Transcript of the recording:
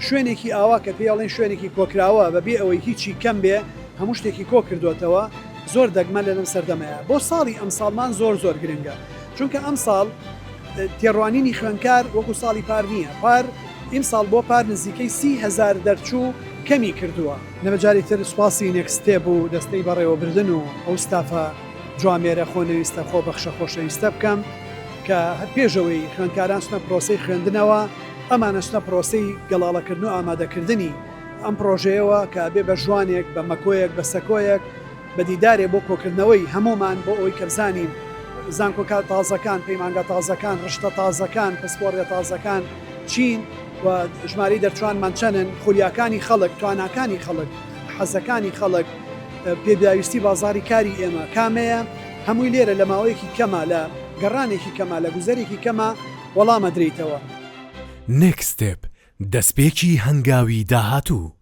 شوێنێکی ئاوا کە پێڵێن شوێنێکی کۆکراوە بەبێ ئەوەی هیچی کەم بێ هەموو شتێکی کۆ کردوێتەوە زۆر دەگمە لە لەم سەردەمەیە بۆ ساڵی ئەم ساڵمان زۆر گرنگە چونکە ئەم ساڵ تێڕوانینی خوێندکار وەکو ساڵی پار نییە پار ئیم ساڵ بۆ پار نزیکەی 30,000 دەرچوو کەمی کردووە نەبەجاری تر سوپاسی نێکستێب و دەستەی بەڕێوەبردن و ئەو ستافە جوامێرە خۆنەویستە خۆ بەخشە خۆشەویستە بکەم کە پێشەوەی خوێندکاران چنە پرۆسەی خوێندنەوە ئەمانە چنە پرۆسەی گەڵاڵەکردن و ئامادەکردنی ئەم پرۆژەیەوە کە بێ بە ژوانێک بە مەکۆیەک بە سەکۆیەک بە دیدارێ بۆ کۆکردنەوەی هەمومان بۆ ئەوەی کە بزانین زانکۆکات تازەکان پەیمانگە تازەکان ڕشتە تازەکان پسپۆڕە تازەکان چین و ژماری دەرچوانمان چەنن خولیاکانی خەڵک تواناکانی خەڵک حەزەکانی خەڵک پێداویستی بازاری کاری ئێمە کامەیە هەمووی لێرە لە ماوەیەکی کەمە لە گەڕانێکی کەمە لە گوزەرێکی کەمە وەڵامە درێتەوە نێکستێپ دەستپێکی هەنگاوی داهاتوو